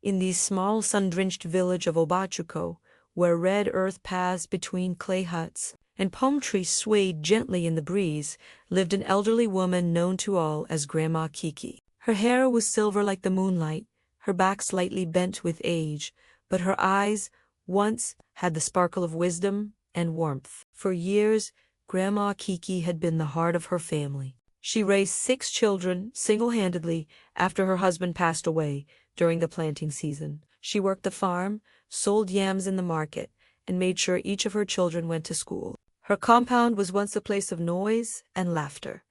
In the small sun-drenched village of Obachuco, where red earth passed between clay huts and palm trees swayed gently in the breeze, lived an elderly woman known to all as Grandma Kiki. Her hair was silver like the moonlight, her back slightly bent with age, but her eyes once had the sparkle of wisdom and warmth. For years, Grandma Kiki had been the heart of her family. She raised 6 children single-handedly after her husband passed away during the planting season. She worked the farm, sold yams in the market, and made sure each of her children went to school. Her compound was once a place of noise and laughter,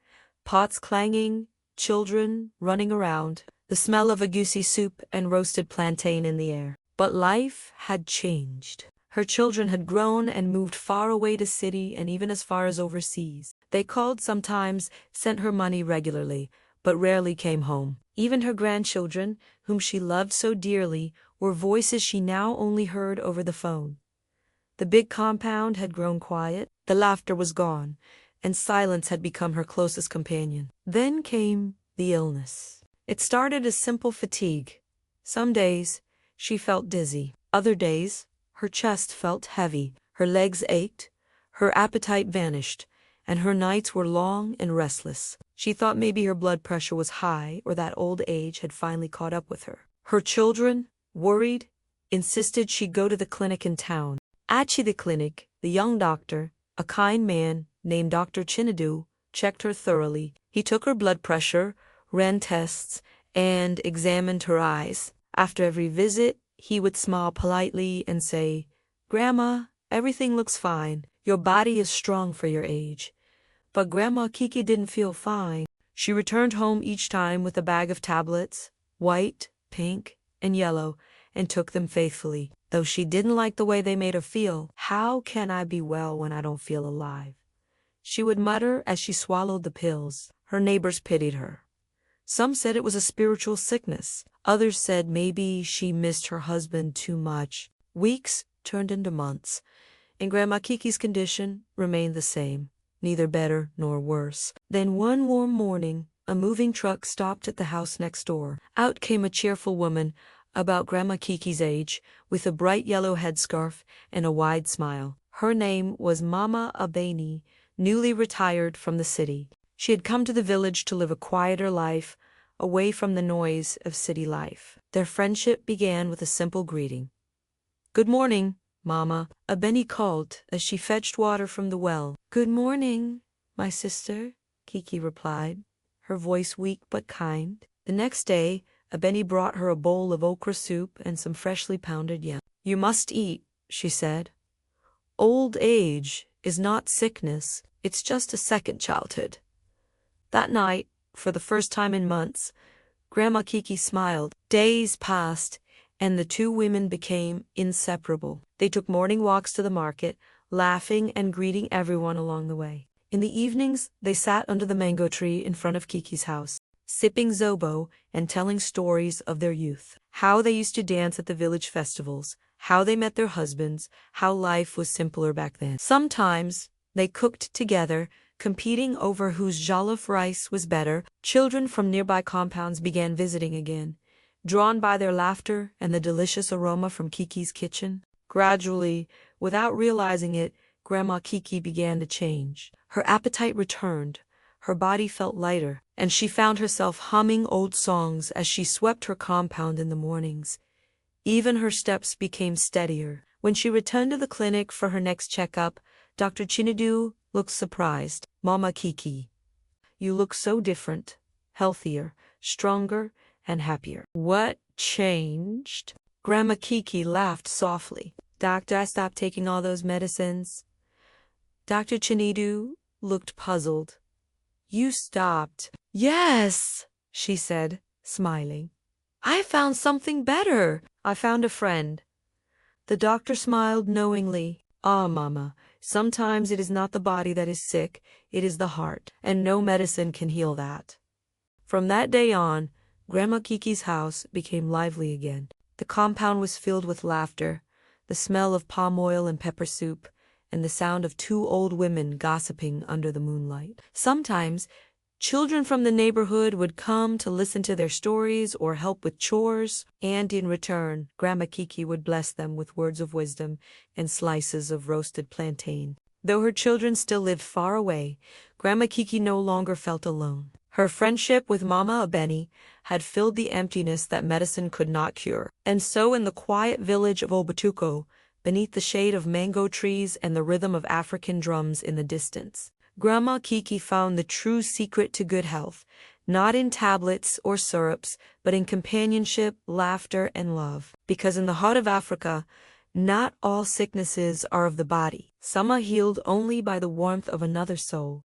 pots clanging, children running around, the smell of agusi soup and roasted plantain in the air. But life had changed. Her children had grown and moved far away to city and even as far as overseas. They called sometimes, sent her money regularly, but rarely came home. Even her grandchildren, whom she loved so dearly, were voices she now only heard over the phone. The big compound had grown quiet, the laughter was gone, and silence had become her closest companion. Then came the illness. It started as simple fatigue. Some days, she felt dizzy. Other days, her chest felt heavy, her legs ached, her appetite vanished, and her nights were long and restless. She thought maybe her blood pressure was high or that old age had finally caught up with her. Her children, worried, insisted she go to the clinic in town. At the clinic, the young doctor, a kind man named Dr. Chinedu, checked her thoroughly. He took her blood pressure, ran tests, and examined her eyes. After every visit, he would smile politely and say, "Grandma, everything looks fine. Your body is strong for your age." But Grandma Kiki didn't feel fine. She returned home each time with a bag of tablets, white, pink, and yellow, and took them faithfully. Though she didn't like the way they made her feel, "How can I be well when I don't feel alive?" she would mutter as she swallowed the pills. Her neighbors pitied her. Some said it was a spiritual sickness. Others said maybe she missed her husband too much. Weeks turned into months, and Grandma Kiki's condition remained the same, neither better nor worse. Then one warm morning, a moving truck stopped at the house next door. Out came a cheerful woman, about Grandma Kiki's age, with a bright yellow headscarf and a wide smile. Her name was Mama Abeni, newly retired from the city. She had come to the village to live a quieter life, away from the noise of city life. Their friendship began with a simple greeting. "Good morning, Mama," Abeni called as she fetched water from the well. "Good morning, my sister," Kiki replied, her voice weak but kind. The next day, Abeni brought her a bowl of okra soup and some freshly pounded yam. "You must eat," she said. "Old age is not sickness, it's just a second childhood." That night, for the first time in months, Grandma Kiki smiled. Days passed, and the two women became inseparable. They took morning walks to the market, laughing and greeting everyone along the way. In the evenings, they sat under the mango tree in front of Kiki's house, sipping zobo and telling stories of their youth. How they used to dance at the village festivals, how they met their husbands, how life was simpler back then. Sometimes, they cooked together, competing over whose jollof rice was better. Children from nearby compounds began visiting again, drawn by their laughter and the delicious aroma from Kiki's kitchen. Gradually, without realizing it, Grandma Kiki began to change. Her appetite returned, her body felt lighter, and she found herself humming old songs as she swept her compound in the mornings. Even her steps became steadier. When she returned to the clinic for her next checkup, Dr. Chinedu looked surprised. "Mama Kiki, you look so different, healthier, stronger, and happier." "What changed?" Grandma Kiki laughed softly. "Doctor, I stopped taking all those medicines." Dr. Chinedu looked puzzled. "You stopped?" "Yes," she said, smiling. "I found something better. I found a friend." The doctor smiled knowingly. "Ah, Mama, sometimes it is not the body that is sick, it is the heart, and no medicine can heal that." From that day on, Grandma Kiki's house became lively again. The compound was filled with laughter, the smell of palm oil and pepper soup, and the sound of two old women gossiping under the moonlight. Sometimes, Children from the neighborhood would come to listen to their stories or help with chores, and in return, Grandma Kiki would bless them with words of wisdom and slices of roasted plantain. Though her children still lived far away, Grandma Kiki no longer felt alone. Her friendship with Mama Abeni had filled the emptiness that medicine could not cure. And so in the quiet village of Obatuco, beneath the shade of mango trees and the rhythm of African drums in the distance, Grandma Kiki found the true secret to good health, not in tablets or syrups, but in companionship, laughter, and love. Because in the heart of Africa, not all sicknesses are of the body. Some are healed only by the warmth of another soul.